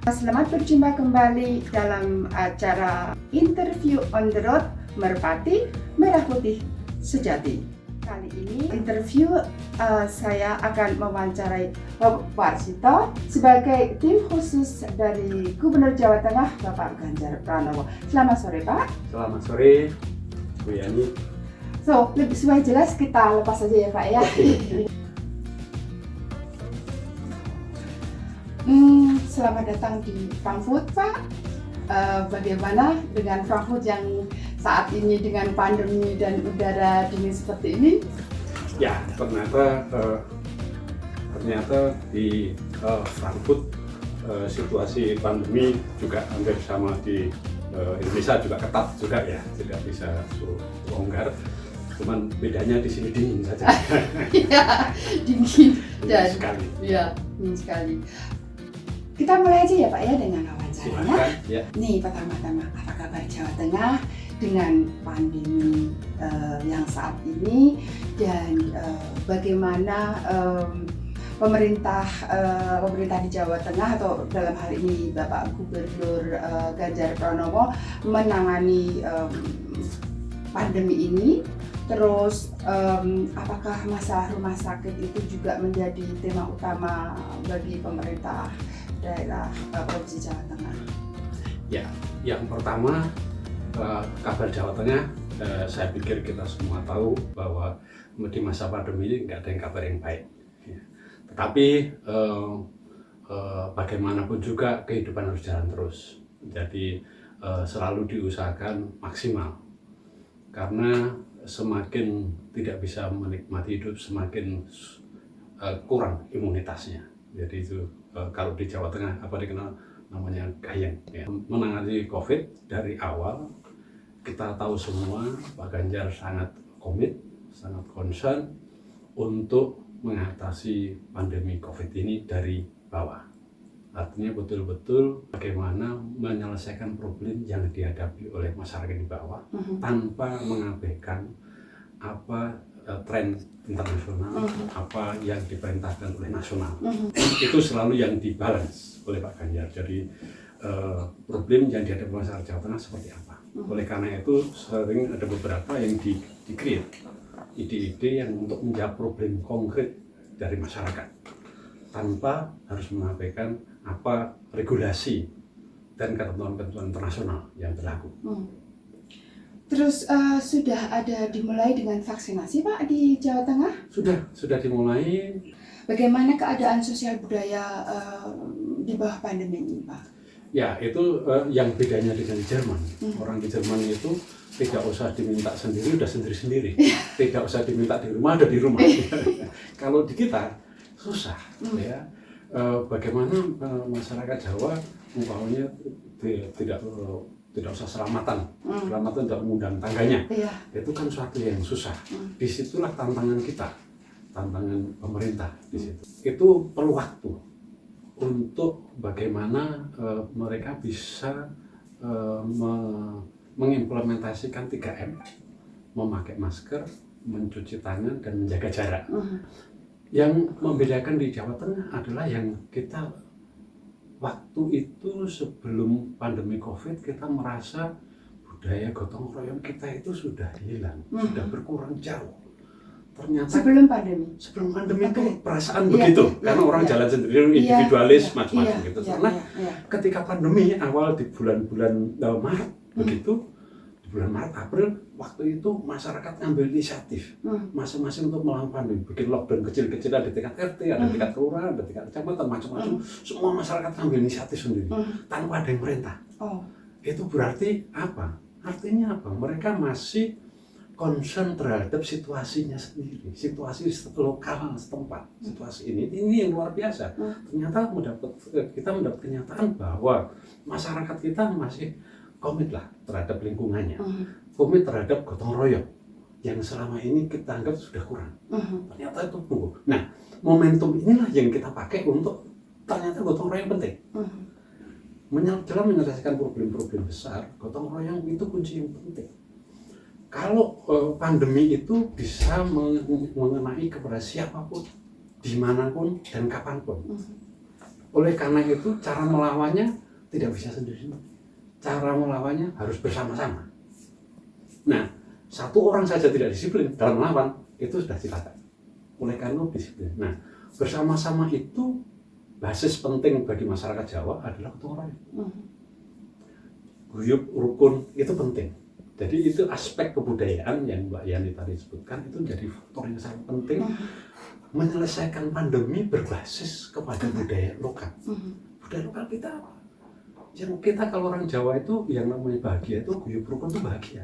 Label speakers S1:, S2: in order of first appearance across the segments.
S1: Selamat berjumpa kembali dalam acara Interview on the Road Merpati Merah Putih Sejati. Kali ini interview saya akan mewawancarai Bapak Warsito sebagai tim khusus dari Gubernur Jawa Tengah Bapak Ganjar Pranowo. Selamat sore Pak.
S2: Selamat sore Bu Yani.
S1: So, lebih supaya jelas kita lepas saja ya Pak ya. Selamat datang di Frankfurt Pak. Bagaimana dengan Frankfurt yang saat ini dengan pandemi dan udara dingin seperti ini?
S2: Ya, ternyata di Frankfurt situasi pandemi juga hampir sama di Indonesia, juga ketat juga ya, tidak bisa longgar. Cuman bedanya di sini dingin saja.
S1: Ya, dingin dan
S2: sekali.
S1: Ya, dingin sekali. Kita mulai aja ya Pak ya dengan wawancaranya.
S2: Ya.
S1: Nih pertama-tama, apa kabar Jawa Tengah dengan pandemi yang saat ini, dan bagaimana pemerintah di Jawa Tengah atau dalam hal ini Bapak Gubernur Ganjar Pranowo menangani pandemi ini. Terus apakah masalah rumah sakit itu juga menjadi tema utama bagi pemerintah daerah Provinsi Jawa Tengah?
S2: Ya, yang pertama kabar Jawa Tengah, saya pikir kita semua tahu bahwa di masa pandemi ini nggak ada yang kabar yang baik. Ya. Tetapi bagaimanapun juga kehidupan harus jalan terus. Jadi selalu diusahakan maksimal, karena semakin tidak bisa menikmati hidup, semakin kurang imunitasnya. Jadi itu kalau di Jawa Tengah apa dikenal namanya gayeng. Ya. Menangani COVID dari awal kita tahu semua Pak Ganjar sangat komit, sangat concern untuk mengatasi pandemi COVID ini dari bawah. Artinya betul-betul bagaimana menyelesaikan problem yang dihadapi oleh masyarakat di bawah tanpa mengabaikan apa tren internasional, apa yang diperintahkan oleh nasional. Itu selalu yang dibalance oleh Pak Ganjar. Jadi problem yang dihadapi masyarakat Jawa Tengah seperti apa. Oleh karena itu sering ada beberapa yang di-create ide-ide yang untuk menjawab problem konkret dari masyarakat tanpa harus mengabaikan apa regulasi dan ketentuan-ketentuan internasional yang berlaku.
S1: Terus sudah ada dimulai dengan vaksinasi Pak di Jawa Tengah?
S2: Sudah dimulai.
S1: Bagaimana keadaan sosial budaya di bawah pandemi ini Pak?
S2: Ya, itu yang bedanya dengan di Jerman. Orang di Jerman itu tidak usah diminta sendiri, udah sendiri-sendiri. Tidak usah diminta di rumah, ada di rumah. Kalau di kita susah, ya. Bagaimana masyarakat Jawa umpamanya tidak usah selamatan tidak mengundang tangganya. Itu kan suatu yang susah. Disitulah tantangan kita, tantangan pemerintah di situ. Itu perlu waktu untuk bagaimana mereka bisa mengimplementasikan 3M, memakai masker, mencuci tangan, dan menjaga jarak. Yang membedakan di Jawa Tengah adalah yang kita waktu itu sebelum pandemi COVID, kita merasa budaya gotong royong kita itu sudah hilang, sudah berkurang jauh. Ternyata sebelum pandemi itu perasaan begitu, karena orang jalan sendiri, individualis, macam-macam gitu. Karena ketika pandemi awal di bulan-bulan Maret begitu, di bulan Maret April, waktu itu masyarakat ngambil inisiatif masing-masing untuk melawan pandemi, bikin lockdown kecil-kecil, ada tingkat RT, ada tingkat kelurahan, ada tingkat kecamatan, macam-macam. Semua masyarakat ngambil inisiatif sendiri tanpa ada yang merintah. Itu berarti apa? Artinya apa? Mereka masih concern terhadap situasinya sendiri, situasi lokal setempat. Situasi ini yang luar biasa. Ternyata kita mendapat kenyataan bahwa masyarakat kita masih komit lah terhadap lingkungannya, komit terhadap gotong royong yang selama ini kita anggap sudah kurang. Ternyata itu tumbuh. Nah, momentum inilah yang kita pakai untuk ternyata gotong royong penting. Dalam menyelesaikan problem-problem besar, gotong royong itu kunci yang penting. Kalau pandemi itu bisa mengenai kepada siapapun, dimanapun dan kapanpun. Oleh karena itu cara melawannya tidak bisa sendiri. Cara melawannya harus bersama-sama. Nah, satu orang saja tidak disiplin dalam melawan, itu sudah cilaka. Oleh karena disiplin. Nah, bersama-sama itu basis penting bagi masyarakat Jawa adalah gotong royong. Guyup rukun itu penting. Jadi itu aspek kebudayaan yang Mbak Yani tadi sebutkan itu jadi faktor yang sangat penting menyelesaikan pandemi berbasis kepada budaya lokal. Budaya lokal kita apa? Yang kita kalau orang Jawa itu yang namanya bahagia itu guyup rukun itu bahagia.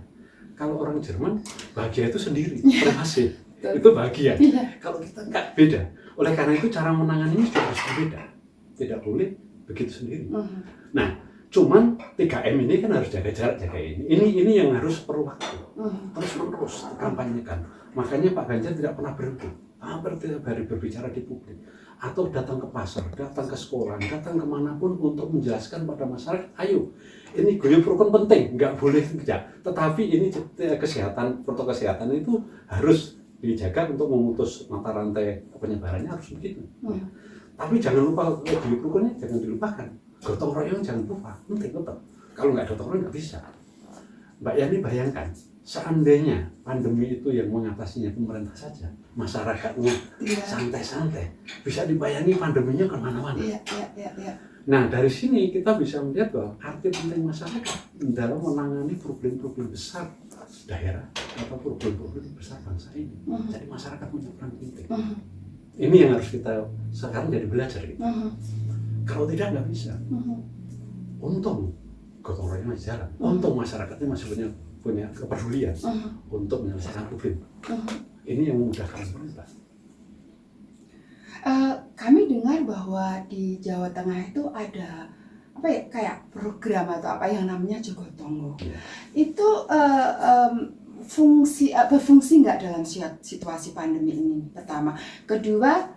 S2: Kalau orang Jerman bahagia itu sendiri, privasi. Itu bahagia. Kalau kita enggak, beda. Oleh karena itu cara menanganinya juga harus berbeda. Tidak boleh begitu sendiri. Nah, cuman 3M ini kan harus jaga jarak, jaga ini. Ini yang harus perlu waktu. Terus-menerus kampanyekan. Makanya Pak Ganjar tidak pernah berhenti. Hampir tiap hari berbicara di publik. Atau datang ke pasar, datang ke sekolah, datang kemanapun untuk menjelaskan pada masyarakat, ayo, ini guyup rukun penting, nggak boleh tidak. Tetapi ini kesehatan, protokol kesehatan itu harus dijaga untuk memutus mata rantai penyebarannya harus begitu. Tapi jangan lupa guyup rukunnya jangan dilupakan. Gotong royong jangan lupa, penting tetap. Kalau nggak gotong royong nggak bisa. Mbak Yani bayangkan, seandainya pandemi itu yang mengatasinya pemerintah saja, masyarakatnya santai-santai, bisa dibayangin pandeminya kemana-mana. Nah dari sini kita bisa melihat bahwa arti penting masyarakat dalam menangani problem-problem besar daerah atau problem-problem besar bangsa ini. Jadi masyarakat punya peran penting. Ini yang harus kita sekarang jadi belajar gitu. Kalau tidak nggak bisa. Untung gotong royong masih jalan. Untung masyarakatnya masih punya kepedulian untuk menyelesaikan problem. Ini yang memudahkan pemerintah.
S1: Kami dengar bahwa di Jawa Tengah itu ada apa ya, kayak program atau apa yang namanya Jogotongo. Itu berfungsi nggak dalam situasi pandemi ini? Pertama, kedua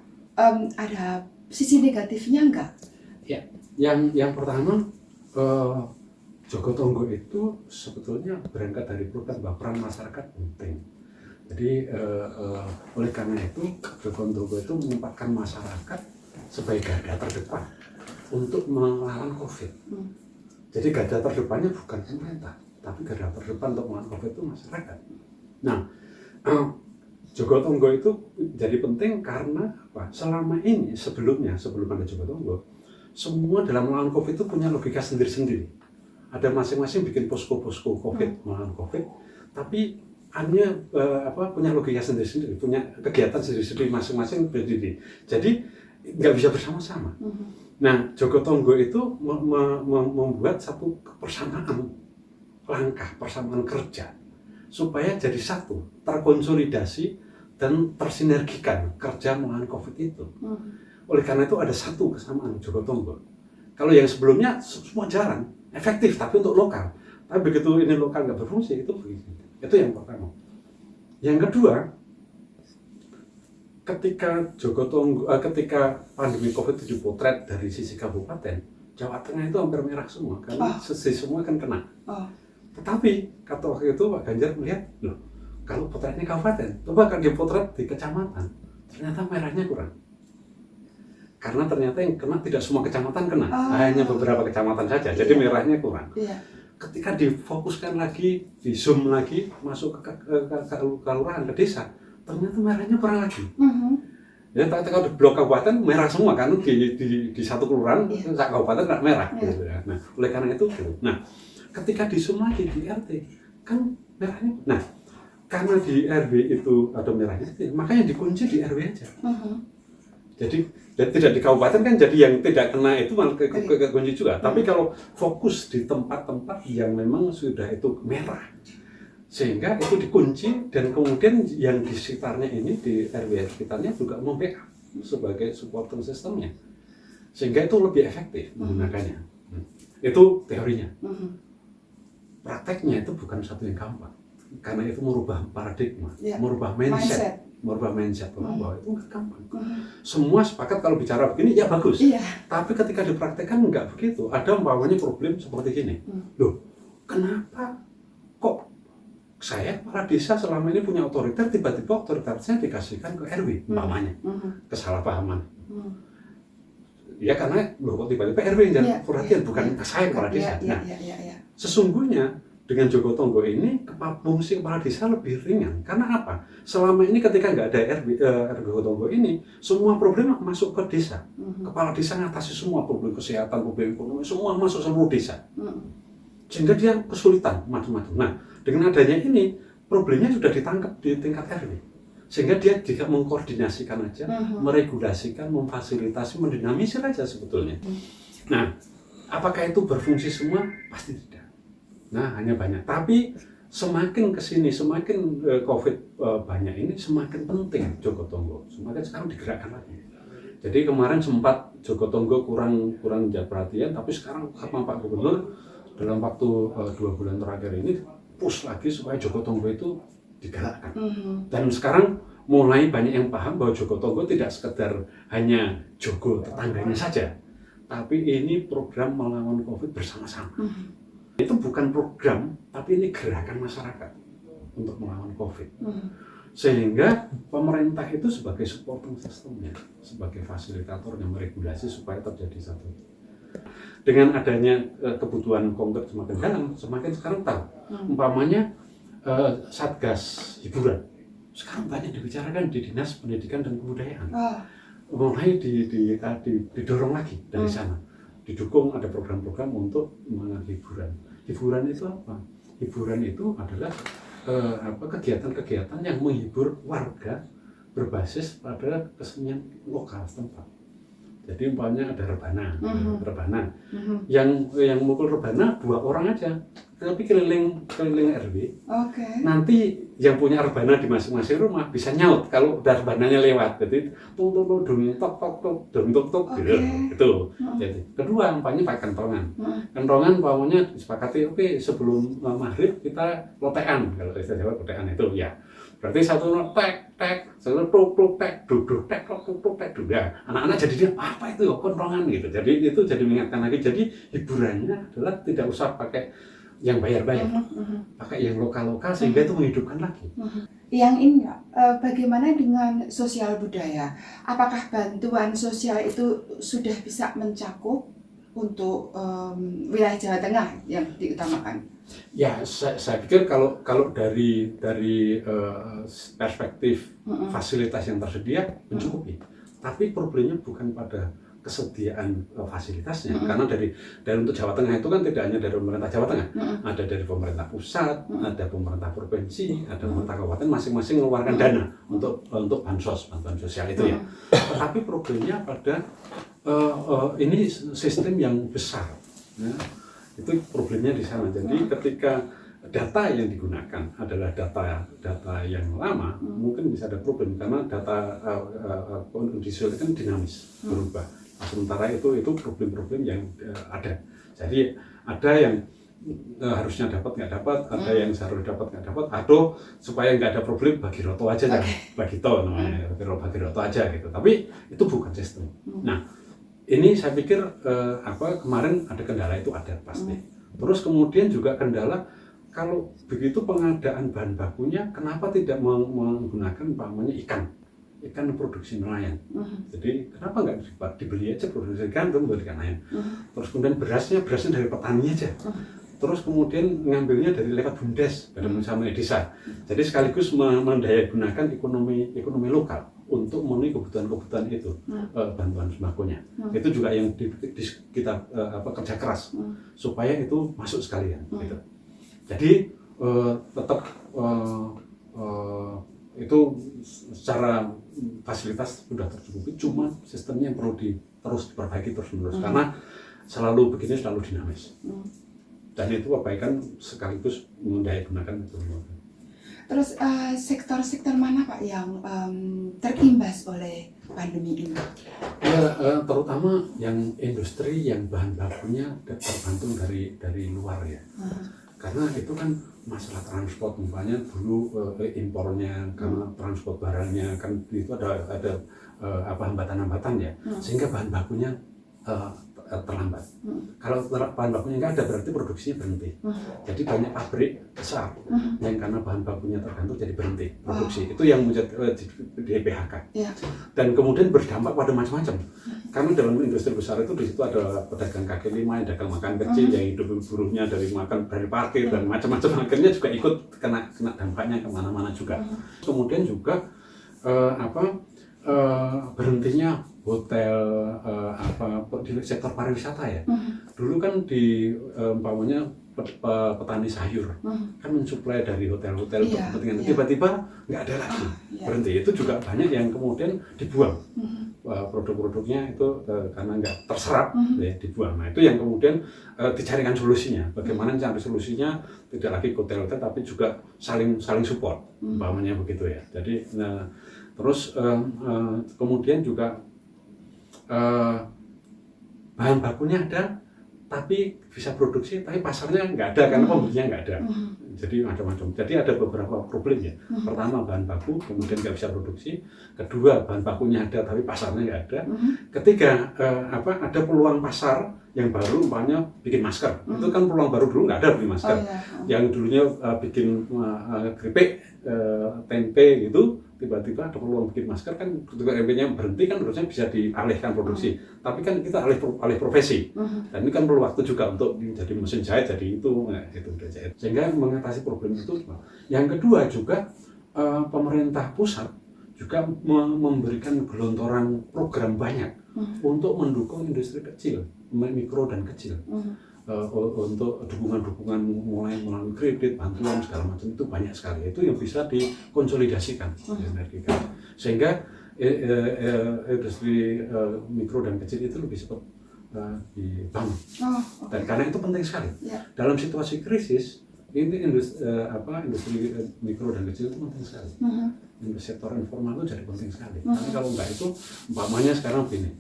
S1: ada sisi negatifnya nggak?
S2: Ya, yang pertama Jogotongo itu sebetulnya berangkat dari program bahwa peran masyarakat penting. Jadi oleh karena itu Jogotongo itu menempatkan masyarakat sebagai garda terdepan untuk melawan COVID. Jadi garda terdepannya bukan pemerintah, tapi garda terdepan untuk melawan COVID itu masyarakat. Nah, Jogotongo itu jadi penting karena apa? Selama ini sebelum ada Jogotongo, semua dalam melawan COVID itu punya logika sendiri-sendiri. Ada masing-masing bikin posko-posko COVID, melawan COVID, tapi hanya punya logika sendiri-sendiri, punya kegiatan sendiri-sendiri masing-masing berdiri. Jadi nggak bisa bersama-sama. Nah, Jogotongo itu membuat satu persamaan langkah, persamaan kerja supaya jadi satu, terkonsolidasi dan tersinergikan kerja melawan COVID itu. Oleh karena itu ada satu kesamaan Jogotongo. Kalau yang sebelumnya semua jalan efektif tapi untuk lokal. Tapi begitu ini lokal nggak berfungsi itu begitu. Itu yang pertama. Yang kedua, ketika pandemi COVID itu dipotret dari sisi kabupaten, Jawa Tengah itu hampir merah semua karena semua kan kena. Tetapi kata waktu itu Pak Ganjar melihat, loh, kalau potretnya kabupaten, coba kan dipotret di kecamatan, ternyata merahnya kurang. Karena ternyata yang kena tidak semua kecamatan kena, hanya beberapa kecamatan saja, jadi merahnya kurang. Ketika difokuskan lagi, di zoom lagi, masuk ke kelurahan, ke desa, ternyata merahnya kurang lagi. Ya, kalau di blok kabupaten merah semua kan, di satu kelurahan, kabupaten nggak merah. Gitu ya. Nah, oleh karena itu, nah, ketika di zoom lagi di RT, kan merahnya. Nah, karena di RW itu ada merahnya, makanya dikunci di RW aja. Jadi tidak di kabupaten kan jadi yang tidak kena itu malah kekunci juga. Tapi kalau fokus di tempat-tempat yang memang sudah itu merah, sehingga itu dikunci dan kemudian yang di sekitarnya ini di RW sekitarnya juga membackup sebagai supporting sistemnya, sehingga itu lebih efektif menggunakannya. Itu teorinya. Prakteknya itu bukan satu yang gampang, karena itu merubah paradigma, merubah mindset. Merubah mindset orang bahwa itu nggak gampang. Semua sepakat kalau bicara begini ya bagus. Tapi ketika dipraktekkan nggak begitu. Ada umpamanya problem seperti gini. Loh, kenapa kok saya kepala desa selama ini punya otoriter, tiba-tiba otoritasnya dikasihkan ke RW umpamanya. Kesalahpahaman. Ya karena loh kok tiba-tiba RW yang jadi perhatian, bukan saya kepala desa. Nah, sesungguhnya dengan Joko Tonggo ini fungsi kepala desa lebih ringan. Karena apa? Selama ini ketika nggak ada Joko Tonggo ini, semua problem masuk ke desa. Kepala desa ngatasi semua problem kesehatan, problem ekonomi, semua masuk seluruh desa. Sehingga dia kesulitan macam-macam. Nah, dengan adanya ini, problemnya sudah ditangkap di tingkat RW. Sehingga dia juga mengkoordinasikan aja, meregulasikan, memfasilitasi, mendinamisir aja sebetulnya. Nah, apakah itu berfungsi semua? Pasti tidak. Nah, hanya banyak. Tapi semakin kesini, semakin COVID banyak ini, semakin penting Joko Tonggo. Semakin sekarang digerakkan lagi. Jadi kemarin sempat Joko Tonggo kurang perhatian, tapi sekarang sama Pak Gubernur dalam waktu 2 bulan terakhir ini push lagi supaya Joko Tonggo itu digalakkan. Dan sekarang mulai banyak yang paham bahwa Joko Tonggo tidak sekedar hanya jogo tetangganya saja, tapi ini program melawan COVID bersama-sama. Itu bukan program, tapi ini gerakan masyarakat untuk melawan COVID. Sehingga pemerintah itu sebagai supporting systemnya, sebagai fasilitator yang meregulasi supaya terjadi satu. Dengan adanya kebutuhan konkret semakin dalam, semakin sekarang tahu. Umpamanya Satgas hiburan sekarang banyak dibicarakan di Dinas Pendidikan dan Kebudayaan. Mulai didorong lagi dari sana, didukung ada program-program untuk mengenai hiburan. Hiburan itu apa? Hiburan itu adalah kegiatan-kegiatan yang menghibur warga berbasis pada kesenian lokal setempat. Jadi umpamanya ada rebana, yang mukul rebana 2 orang aja, tapi keliling RW. Nanti yang punya rebana di masing-masing rumah bisa nyaut kalau udah rebananya lewat. Jadi tung tok gitu. Jadi kedua umpamanya pakai kentongan. Kentongan umpamanya disepakati sebelum maghrib kita lotekan, kalau istilah Jawa lotekan itu ya. Berarti satu tek, satu tek, duduk, tek, duda. Anak-anak jadi dia apa itu kentongan gitu. Jadi itu jadi mengingatkan lagi. Jadi hiburannya adalah tidak usah pakai yang bayar-bayar, pakai yang lokal-lokal sehingga itu menghidupkan lagi.
S1: Yang ini bagaimana dengan sosial budaya? Apakah bantuan sosial itu sudah bisa mencakup untuk wilayah Jawa Tengah yang diutamakan?
S2: Ya, saya pikir kalau dari perspektif fasilitas yang tersedia mencukupi. Tapi problemnya bukan pada kesediaan fasilitasnya, karena dari untuk Jawa Tengah itu kan tidak hanya dari pemerintah Jawa Tengah, ada dari pemerintah pusat, ada pemerintah provinsi, ada pemerintah kabupaten, masing-masing mengeluarkan dana untuk bantuan sosial itu ya. Tetapi problemnya pada ini sistem yang besar. Ya. Itu problemnya di sana. Jadi ketika data yang digunakan adalah data yang lama, mungkin bisa ada problem karena data kondisi kan dinamis, berubah. Sementara itu problem-problem yang ada. Jadi ada yang harusnya dapat nggak dapat, ada yang seharusnya dapat nggak dapat, atau supaya nggak ada problem bagi roto aja, bagi to namanya, bagi roto aja gitu. Tapi itu bukan sistem. Nah, ini saya pikir kemarin ada kendala itu ada pasti. Terus kemudian juga kendala kalau begitu pengadaan bahan bakunya, kenapa tidak menggunakan umpamanya ikan produksi nelayan. Jadi kenapa nggak dibeli aja produksi ikan itu memberikan nelayan. Terus kemudian berasnya dari petani aja. Terus kemudian ngambilnya dari lewat BUMDes, Badan Usaha Milik Desa. Jadi sekaligus mendayagunakan ekonomi lokal untuk memenuhi kebutuhan itu, bantuan sembakonya. Itu juga yang kita kerja keras supaya itu masuk sekalian. Gitu. Jadi tetap itu secara fasilitas sudah tercukupi, cuma sistemnya yang perlu terus diperbaiki terus-menerus karena selalu begini, selalu dinamis. Dan itu perbaikan sekaligus mendayagunakan itu.
S1: Terus sektor-sektor mana Pak yang terimbas oleh pandemi ini?
S2: Ya, terutama yang industri yang bahan bakunya tergantung dari luar ya. Karena itu kan masalah transport, umpamanya dulu impornya karena transport barangnya kan itu ada hambatan-hambatan ya, sehingga bahan bakunya terlambat. Kalau bahan bakunya nggak ada berarti produksinya berhenti. Jadi banyak pabrik besar yang karena bahan bakunya tergantung jadi berhenti produksi. Itu yang menjadi di PHK. Dan kemudian berdampak pada macam-macam. karena dalam industri besar itu di situ ada pedagang kaki lima, yang dagang makan kecil, yang hidup buruhnya dari parkir dan macam-macam, akhirnya juga ikut kena dampaknya kemana-mana juga. Kemudian juga berhentinya hotel di sektor pariwisata ya. Dulu kan di umpamanya petani sayur kan mensuplai dari hotel-hotel untuk kepentingan, tiba-tiba nggak ada lagi, berhenti. Itu juga banyak yang kemudian dibuang produk-produknya itu karena nggak terserap, ya, dibuang. Nah itu yang kemudian dicarikan solusinya, bagaimana cari solusinya, tidak lagi hotel-hotel tapi juga saling support, umpamanya begitu ya. Jadi terus kemudian juga bahan bakunya ada, tapi bisa produksi, tapi pasarnya nggak ada karena pembelinya nggak ada. Jadi macam-macam. Jadi ada beberapa problem ya. Pertama bahan baku, kemudian nggak bisa produksi. Kedua bahan bakunya ada, tapi pasarnya nggak ada. Ketiga ada peluang pasar yang baru, umpamanya bikin masker. Itu kan peluang baru, dulu nggak ada bikin masker. Yang dulunya bikin keripik, tempe gitu. Tiba-tiba ada peluang bikin masker, kan ketika tempe-nya berhenti kan harusnya bisa dialihkan produksi. Tapi kan kita alih profesi. Dan ini kan perlu waktu juga untuk jadi mesin jahit, jadi itu udah jahit. Sehingga mengatasi problem itu. Yang kedua juga pemerintah pusat juga memberikan gelontoran program banyak untuk mendukung industri kecil, mikro dan kecil. Untuk dukungan mulai melalui kredit, bantuan segala macam itu banyak sekali. Itu yang bisa dikonsolidasikan, sehingga industri mikro dan kecil itu lebih cepat dibangun. Dan karena itu penting sekali dalam situasi krisis. Ini industri mikro dan kecil itu penting sekali. Sektor informal itu jadi penting sekali. Tapi kalau enggak itu, umpamanya sekarang begini.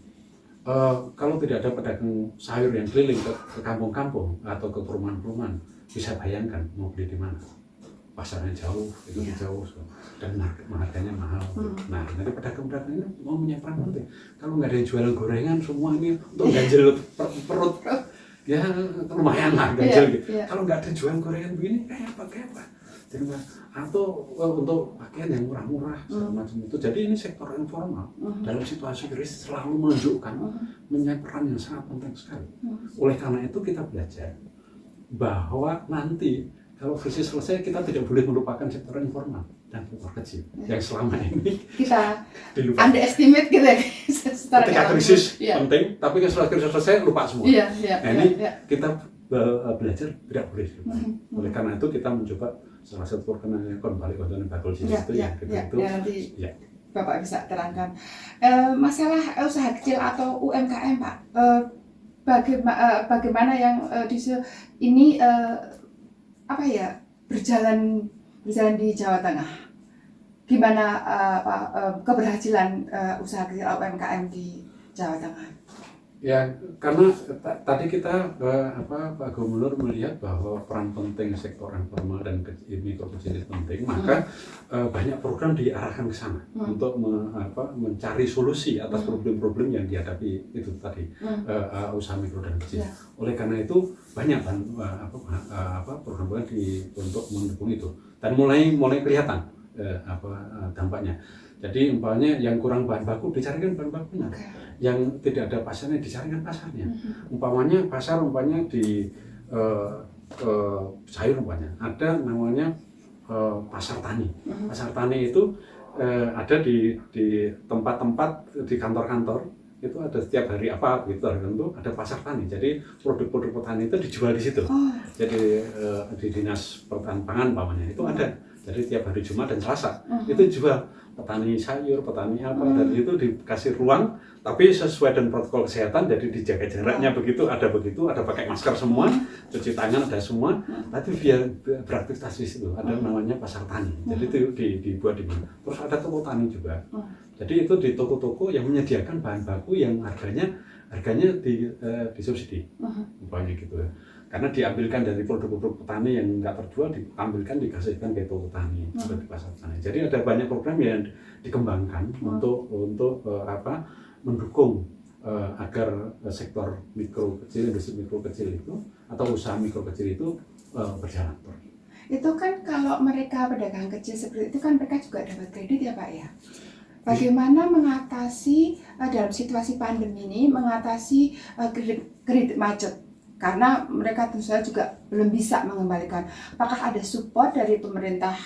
S2: Kalau tidak ada pedagang sayur yang keliling ke kampung-kampung atau ke perumahan-perumahan, bisa bayangkan mau beli di mana. Pasarnya jauh, itu jauh, dan harganya mahal. Nah, jadi pedagang-pedagang ini mau punya peran penting. Kalau nggak ada yang jualan gorengan, semua ini untuk ganjel perut, ya lumayan lah ganjel gitu. Kalau nggak ada jualan gorengan begini, kayak apa? Jadi, atau untuk pakaian yang murah-murah segala macam itu. Jadi ini sektor informal dalam situasi krisis selalu menunjukkan punya peran yang sangat penting sekali. Oleh karena itu kita belajar bahwa nanti kalau krisis selesai, kita tidak boleh melupakan sektor informal dan sektor kecil yang selama ini
S1: kita underestimate gitu ya.
S2: Ketika krisis penting, tapi setelah krisis selesai lupa semua. Ini kita belajar tidak boleh lupa. Oleh karena itu kita mencoba salah satu perkenalan balik konten bagul itu
S1: nanti Bapak bisa terangkan masalah usaha kecil atau UMKM, Pak. Bagaimana yang ini berjalan di Jawa Tengah? Gimana keberhasilan usaha kecil UMKM di Jawa Tengah?
S2: Ya, karena tadi kita Pak Gubernur melihat bahwa peran penting sektor informal dan mikro kecil itu penting, maka banyak program diarahkan ke sana untuk mencari solusi atas problem-problem yang dihadapi itu tadi usaha mikro dan kecil. Oleh karena itu banyak program-program untuk mendukung itu, dan mulai kelihatan dampaknya. Jadi umpamanya yang kurang bahan baku dicarikan bahan bakunya, yang tidak ada pasarnya dicarikan pasarnya. Umpamanya di sayur umpamanya ada namanya pasar tani. Pasar tani itu ada di tempat-tempat di kantor-kantor, itu ada setiap hari gitu tertentu ada pasar tani. Jadi produk-produk petani itu dijual di situ. Jadi di dinas pertanian pangan umpamanya itu ada. Jadi tiap hari Jumat dan Selasa itu jual petani sayur, petani dan itu dikasih ruang, tapi sesuai dengan protokol kesehatan, jadi dijaga jaraknya ada pakai masker semua, cuci tangan ada semua, tapi biar beraktivitas di situ. Ada namanya pasar tani. Jadi itu dibuat di mana. Terus ada toko tani juga. Jadi itu di toko-toko yang menyediakan bahan baku yang harganya disubsidi, umpamanya gitu ya. Karena diambilkan dari produk-produk petani yang nggak terjual, dikasihkan ke toko tani atau di pasar tani. Jadi ada banyak program yang dikembangkan untuk mendukung agar sektor mikro kecil, industri mikro kecil itu atau usaha mikro kecil itu berjalan terus.
S1: Itu kan kalau mereka pedagang kecil seperti itu kan mereka juga dapat kredit ya Pak ya? bagaimana mengatasi dalam situasi pandemi ini mengatasi kredit macet, karena mereka tentu saja juga belum bisa mengembalikan. Apakah ada support dari pemerintah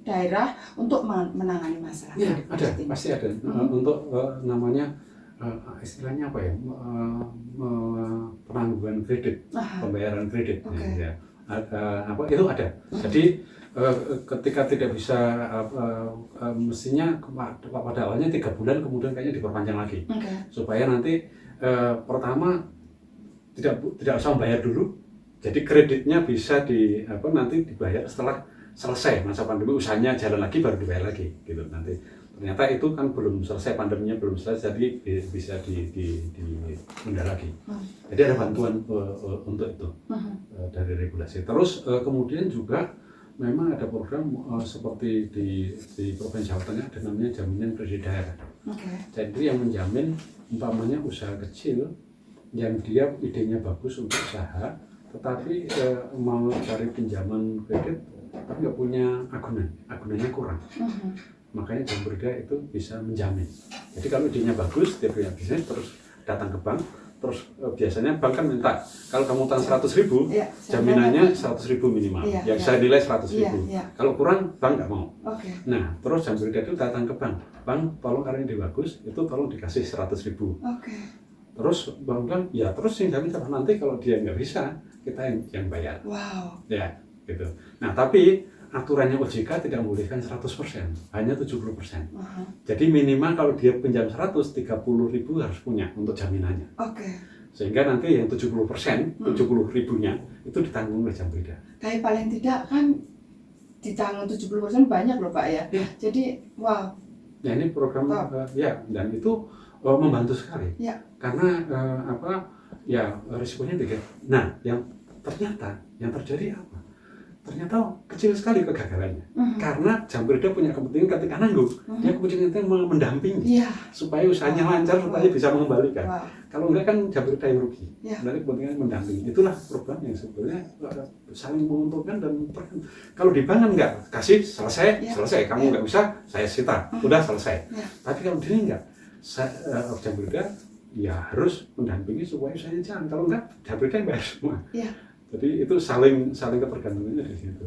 S1: daerah untuk menangani masalah?
S2: Ya, ada, pasti ada. Untuk namanya istilahnya apa ya? Penangguhan kredit, pembayaran kredit.
S1: Okay.
S2: Ya. Itu ada. Jadi ketika tidak bisa mestinya pada awalnya 3 bulan, kemudian kayaknya diperpanjang lagi.
S1: Okay.
S2: Supaya nanti pertama tidak usah bayar dulu. Jadi kreditnya bisa nanti dibayar setelah selesai masa pandemi, usahanya jalan lagi baru dibayar lagi gitu. Nanti ternyata itu kan belum selesai, pandeminya belum selesai, jadi bisa ditunda lagi. Jadi ada bantuan untuk itu dari regulasi. Terus kemudian juga memang ada program seperti di Provinsi Jawa Tengah ada namanya jaminan kredit daerah.
S1: Okay.
S2: Jadi yang menjamin umpamanya usaha kecil yang dia idenya bagus untuk usaha, tetapi mau cari pinjaman kredit tapi nggak punya agunannya kurang. Makanya Jam Berda itu bisa menjamin. Jadi kalau idenya bagus, dia punya bisnis, terus datang ke bank, terus biasanya bank kan minta, kalau kamu utang 100.000, jaminannya 100.000 minimal, yang saya nilai 100.000. Kalau kurang, bank nggak mau.
S1: Okay.
S2: Nah, terus Jam Berda itu datang ke bank, tolong karena ide bagus, itu tolong dikasih 100.000.
S1: Okay.
S2: Terus bank bilang, ya terus yang jamin nanti kalau dia nggak bisa, kita yang bayar.
S1: Wow.
S2: Ya, gitu. Nah, tapi aturannya OJK tidak membolehkan 100%, hanya 70%. Jadi minimal kalau dia pinjam 100, 30.000 harus punya untuk jaminannya.
S1: Okay.
S2: Sehingga nanti yang 70%, 70.000-nya itu ditanggung oleh Jam Berda.
S1: Tapi paling tidak kan ditanggung 70% banyak loh Pak ya. Jadi wow.
S2: Ya ini program ya, dan itu membantu sekali.
S1: Ya.
S2: Karena ya risikonya tiga. Nah, yang terjadi apa? Ternyata kecil sekali kegagalannya. Karena Jam Berda punya kepentingan ketika nanggung, dia kepentingan mendampingi supaya usahanya lancar, supaya bisa mengembalikan. Kalau enggak kan Jam Berda yang rugi. Berarti kepentingan mendampingi. Itulah program yang sebetulnya saling menguntungkan. Dan kalau di bank kan enggak kasih selesai, kamu enggak bisa, saya sita, udah selesai. Tapi kalau di sini enggak, Jam Berda ya harus mendampingi supaya usahanya jalan. Kalau enggak, Jam Berda yang bayar semua. Jadi itu saling ketergantungannya di situ.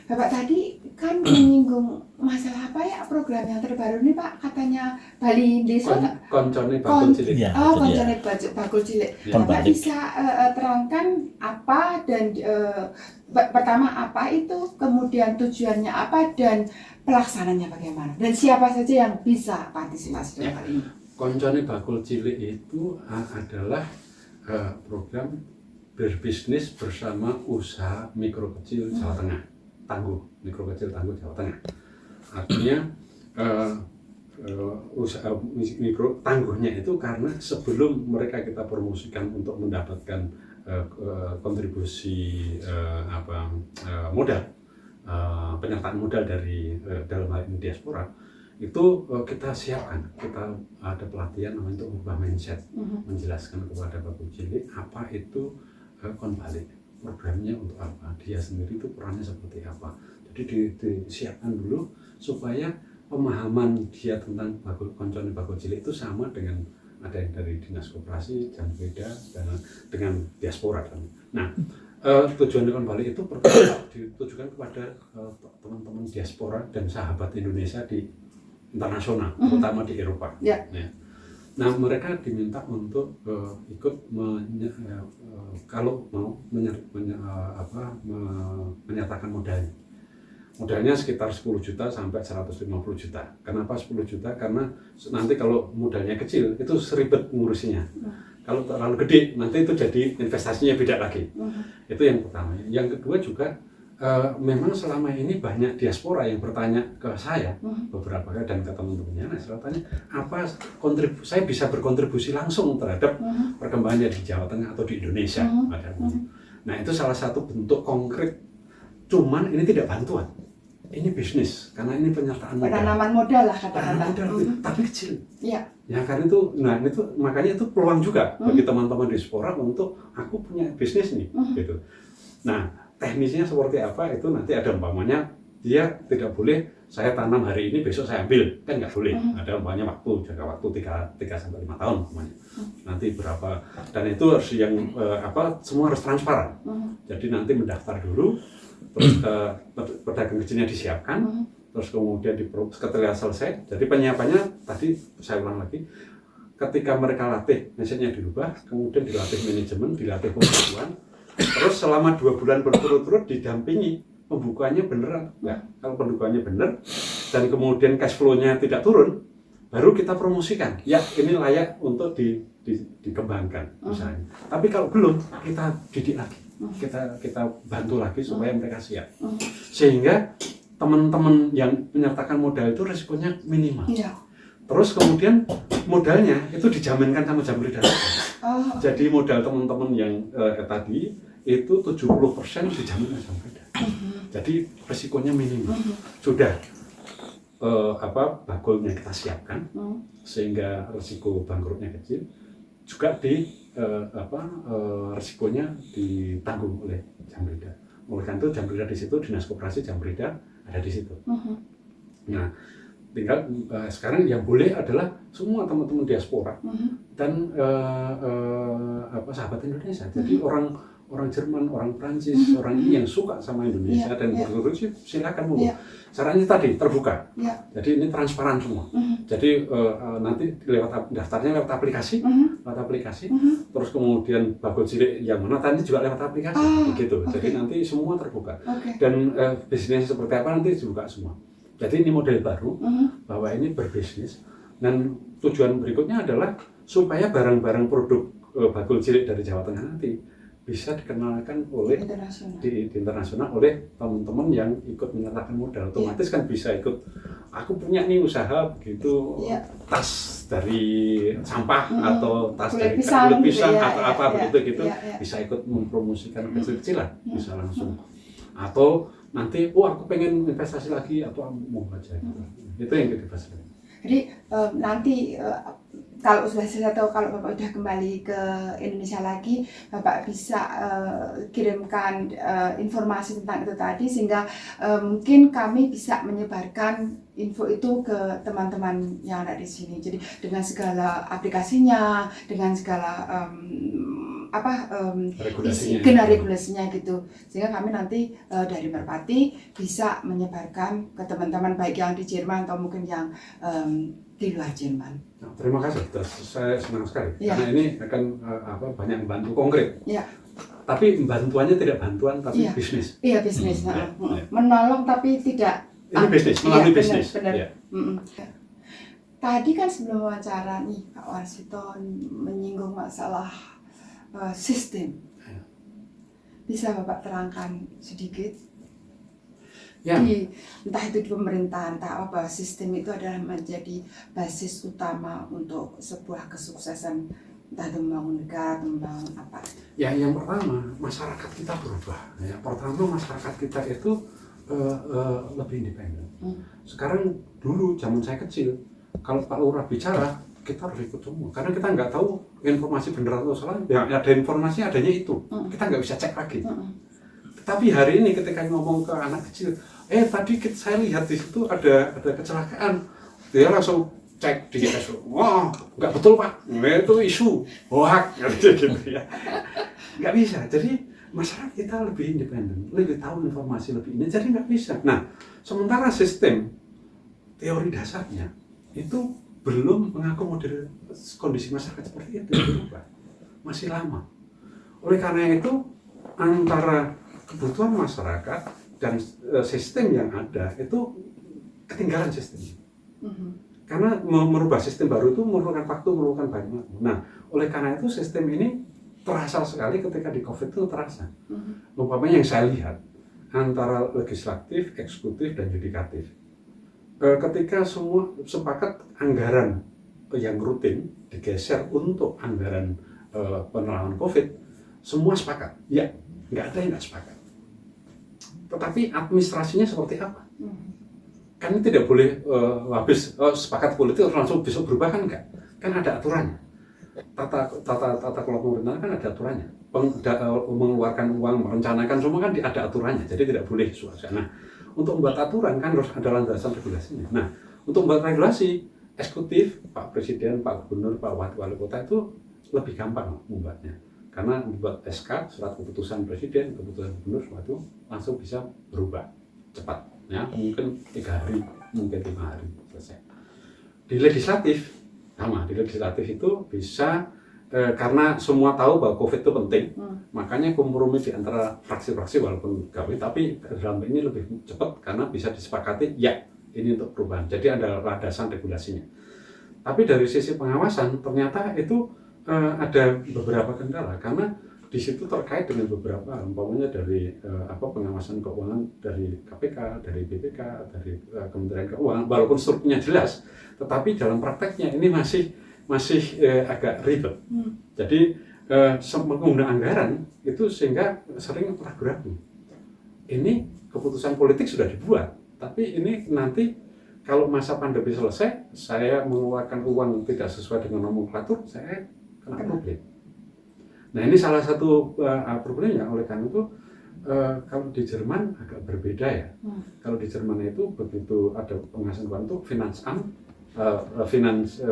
S1: Bapak tadi kan menyinggung masalah apa ya, program yang terbaru ini Pak, katanya Bali Desa.
S2: Koncone Bakul Cilik.
S1: Koncone Bakul Cilik. Bapak bisa terangkan apa dan pertama apa itu, kemudian tujuannya apa dan pelaksananya bagaimana, dan siapa saja yang bisa partisipasi dalam hal ini?
S2: Koncone Bakul Cilik itu adalah program berbisnis bersama usaha mikro kecil Jawa Tengah, mikro kecil tangguh Jawa Tengah. Artinya usaha mikro tangguhnya itu karena sebelum mereka kita promosikan untuk mendapatkan kontribusi modal, penyertaan modal dari dalam hal ini diaspora, itu kita siapkan, kita ada pelatihan untuk mengubah mindset, menjelaskan kepada Bakul Cilik apa itu konbalik, programnya untuk apa, dia sendiri itu perannya seperti apa. Jadi disiapkan dulu supaya pemahaman dia tentang Koncone Bakul Cilik itu sama dengan ada yang dari Dinas Koperasi, Jam Berda, dan dengan diaspora kan. Nah, tujuan konbalik itu pertama ditujukan kepada teman-teman diaspora dan sahabat Indonesia di internasional, terutama di Eropa. Ya. Nah, mereka diminta untuk ikut kalau mau menyatakan modalnya. Modalnya sekitar 10 juta sampai 150 juta. Kenapa 10 juta? Karena nanti kalau modalnya kecil itu seribet ngurusinya. Kalau terlalu gede nanti itu jadi investasinya beda lagi. Itu yang pertama. Yang kedua juga memang selama ini banyak diaspora yang bertanya ke saya beberapa kali dan ke teman-temannya. Nah, saya tanya apa saya bisa berkontribusi langsung terhadap perkembangan di Jawa Tengah atau di Indonesia. Nah, itu salah satu bentuk konkret. Cuman ini tidak bantuan, ini bisnis karena ini penyertaan modal.
S1: Penanaman modal lah kata-kata.
S2: Tapi kecil.
S1: Ya.
S2: Ya karena itu, makanya itu peluang juga bagi teman-teman diaspora untuk aku punya bisnis nih, gitu. Nah, teknisnya seperti apa itu nanti ada umpamanya dia tidak boleh saya tanam hari ini besok saya ambil, kan nggak boleh. Ada umpamanya jangka waktu 3 sampai 5 tahun umpamanya. Nanti berapa, dan itu harus yang semua harus transparan. Jadi nanti mendaftar dulu, terus pedagang kecilnya disiapkan, terus kemudian ketika selesai. Jadi penyiapannya tadi saya ulang lagi, ketika mereka latih mindsetnya dirubah, kemudian dilatih manajemen, dilatih pembukuan, terus selama 2 bulan berturut-turut didampingi pembukuannya beneran. Nah, kalau pembukuannya bener dan kemudian cash flow-nya tidak turun, baru kita promosikan. Ya, ini layak untuk dikembangkan misalnya. Tapi kalau belum, kita didik lagi, kita bantu lagi supaya mereka siap. Sehingga teman-teman yang menyertakan modal itu resikonya minimal. Terus kemudian modalnya itu dijaminkan sama Jamrida. Jadi modal teman-teman yang tadi itu 70% dijamin sama Jamrida. Jadi resikonya minimal. Sudah bagulnya kita siapkan sehingga resiko bangkrutnya kecil. Juga resikonya ditanggung oleh Jamrida. Oleh karena itu Jamrida di situ, Dinas Koperasi Jamrida ada di situ. Nah, tinggal sekarang yang boleh adalah semua teman-teman diaspora dan sahabat Indonesia. Jadi orang Jerman, orang Prancis, orang ini yang suka sama Indonesia dan berproduksi, silakan monggo. Caranya tadi terbuka. Jadi ini transparan semua. Jadi nanti daftarnya lewat aplikasi, terus kemudian bagul cilik yang mana tadi juga lewat aplikasi, begitu. Jadi nanti semua terbuka. Dan bisnis seperti apa nanti dibuka semua. Jadi ini model baru bahwa ini berbisnis, dan tujuan berikutnya adalah supaya barang-barang produk bagul cilik dari Jawa Tengah nanti bisa dikenalkan oleh di internasional oleh teman-teman yang ikut menyertakan modal. Otomatis kan bisa ikut, aku punya nih usaha begitu, tas dari sampah atau tas dari kulit pisang atau apa begitu bisa ikut mempromosikan kecil-kecilan, bisa langsung. Atau nanti, aku pengen investasi lagi atau mau aja gitu. Itu yang kita bahas.
S1: Jadi nanti kalau sudah selesai atau kalau Bapak sudah kembali ke Indonesia lagi, Bapak bisa kirimkan informasi tentang itu tadi, sehingga mungkin kami bisa menyebarkan info itu ke teman-teman yang ada di sini. Jadi dengan segala aplikasinya, dengan segala regulasinya gitu, sehingga kami nanti dari Merpati bisa menyebarkan ke teman-teman baik yang di Jerman atau mungkin yang di luar Jerman.
S2: Nah, terima kasih, saya senang sekali karena ini akan banyak membantu konkret. Tapi bantuannya tidak bantuan, tapi bisnis.
S1: Iya, bisnis. Menolong tapi tidak.
S2: Ini bisnis, melalui bisnis.
S1: Benar. Tadi kan sebelum wawancara nih Pak Warsito menyinggung masalah sistem. Bisa Bapak terangkan sedikit? Entah itu di pemerintahan, entah apa, sistem itu adalah menjadi basis utama untuk sebuah kesuksesan, entah itu membangun negara, membangun apa.
S2: Ya, yang pertama masyarakat kita berubah. Pertama masyarakat kita itu lebih independen. Sekarang dulu zaman saya kecil, kalau Pak Lurah bicara kita harus ikut semua, karena kita nggak tahu informasi benar atau salah. Ya, ada informasi adanya itu, kita nggak bisa cek lagi. Tapi hari ini ketika ngomong ke anak kecil, tadi saya lihat di situ ada kecelakaan, dia langsung cek di Facebook, wah nggak betul Pak, itu isu hoax gitu ya. Nggak bisa. Jadi masyarakat kita lebih independen, lebih tahu informasi lebih ini, jadi nggak bisa. Nah, sementara sistem teori dasarnya itu belum mengakomodir kondisi masyarakat seperti itu, berubah, masih lama. Oleh karena itu antara kebutuhan masyarakat dan sistem yang ada itu ketinggalan sistemnya. Karena merubah sistem baru itu memerlukan waktu, memerlukan banyak. Nah, oleh karena itu sistem ini terasa sekali ketika di COVID itu terasa. Umpamanya yang saya lihat antara legislatif, eksekutif, dan yudikatif. Ketika semua sepakat anggaran yang rutin digeser untuk anggaran penanganan COVID, semua sepakat. Ya, nggak ada yang nggak sepakat. Tetapi administrasinya seperti apa? Kan ini tidak boleh habis sepakat politik langsung besok berubah, kan enggak? Kan ada aturannya. Tata kelola pemerintahan kan ada aturannya. Mengeluarkan uang, merencanakan semua kan ada aturannya. Jadi tidak boleh suasana. untuk membuat aturan kan harus ada landasan regulasinya. Nah, untuk membuat regulasi, eksekutif, Pak Presiden, Pak Gubernur, Pak Wali Kota itu lebih gampang membuatnya. Karena membuat SK, surat keputusan Presiden, keputusan Gubernur, itu langsung bisa berubah cepat. Ya, mungkin 3 hari, mungkin 5 hari selesai. Di legislatif, sama. Di legislatif itu bisa karena semua tahu bahwa COVID itu penting, makanya kompromi di antara fraksi-fraksi walaupun gawe, tapi dalam ini lebih cepat karena bisa disepakati ya ini untuk perubahan. Jadi ada landasan regulasinya. Tapi dari sisi pengawasan ternyata itu ada beberapa kendala karena di situ terkait dengan beberapa, umpamanya dari pengawasan keuangan dari KPK, dari BPK, dari Kementerian Keuangan, walaupun strukturnya jelas, tetapi dalam prakteknya ini masih agak ribet. Jadi menggunakan anggaran itu sehingga sering ragu-ragu. Ini keputusan politik sudah dibuat, tapi ini nanti kalau masa pandemi selesai, saya mengeluarkan uang tidak sesuai dengan nomenklatur, saya kena problem. Nah ini salah satu problemnya. Oleh karena itu kalau di Jerman agak berbeda ya. Kalau di Jerman itu begitu ada pengawasan keuangan itu Finanzamt,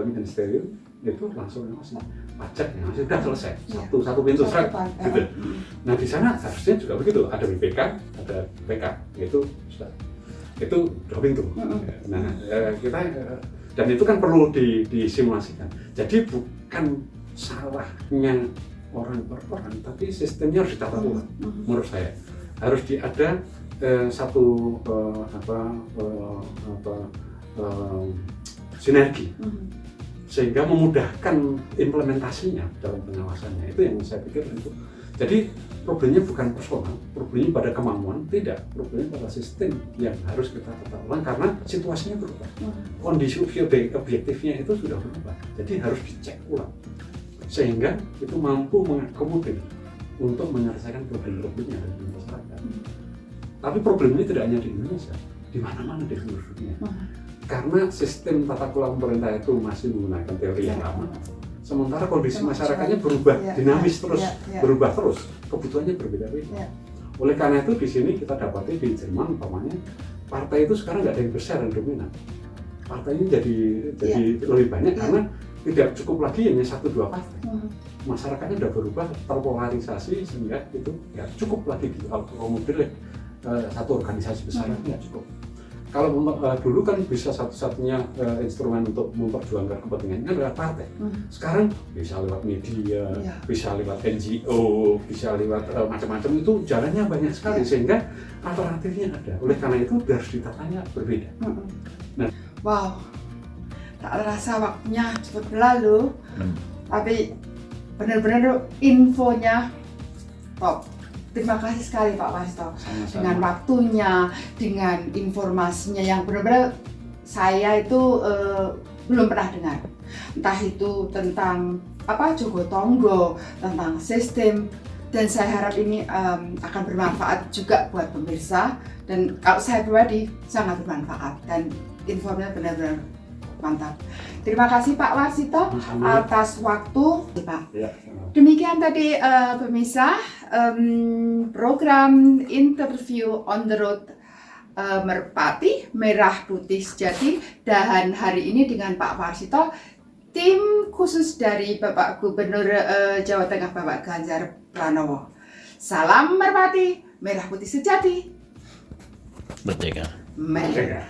S2: Ministerium itu langsung pajak ya sudah selesai, satu pintu strike gitu. Nah di sana harusnya juga begitu, ada BPK, ada PK, itu sudah itu 2 pintu. Nah kita dan itu kan perlu disimulasikan. Jadi bukan salahnya orang per orang, tapi sistemnya harus ditata ulang. Menurut saya harus ada satu sinergi sehingga memudahkan implementasinya dalam pengawasannya. Itu yang saya pikir itu. Jadi problemnya bukan personal, problemnya pada kemampuan, tidak, problemnya pada sistem yang harus kita tata ulang karena situasinya berubah. Kondisi objektifnya itu sudah berubah, jadi harus dicek ulang sehingga itu mampu mengakomodir untuk menyelesaikan problem-problem yang ada di masyarakat. Tapi problem ini tidak hanya di Indonesia, di mana-mana di seluruh dunia. Karena sistem tata kelola pemerintah itu masih menggunakan teori yang lama, sementara kondisi masyarakatnya berubah dinamis terus, berubah terus, kebutuhannya berbeda-beda. Oleh karena itu di sini kita dapati di Jerman, umpamanya partai itu sekarang nggak ada yang besar dan dominan. Partai ini jadi lebih banyak karena tidak cukup lagi hanya 1-2 partai. Masyarakatnya sudah berubah, terpolarisasi sehingga itu nggak cukup lagi diakomodir satu organisasi besar nggak cukup. Kalau dulu kan bisa satu-satunya instrumen untuk memperjuangkan kepentingannya adalah partai. Sekarang bisa lewat media, bisa lewat NGO, bisa lewat macam-macam, itu jalannya banyak sekali sehingga alternatifnya ada. Oleh karena itu harus ditatanya berbeda. Nah,
S1: wow, tak terasa waktunya cepat berlalu, tapi benar-benar infonya top. Terima kasih sekali Pak Warsito dengan waktunya, dengan informasinya yang benar-benar saya itu belum pernah dengar. Entah itu tentang Jogotongo, tentang sistem, dan saya harap ini akan bermanfaat juga buat pemirsa. Dan kalau saya pribadi sangat bermanfaat dan infonya benar-benar mantap. Terima kasih Pak Warsito atas waktu, Pak. Demikian tadi pemirsa program interview on the road Merpati Merah Putih Sejati, dan hari ini dengan Pak Warsito, tim khusus dari Bapak Gubernur Jawa Tengah Bapak Ganjar Pranowo. Salam Merpati Merah Putih Sejati.
S3: Merdeka.
S1: Merdeka.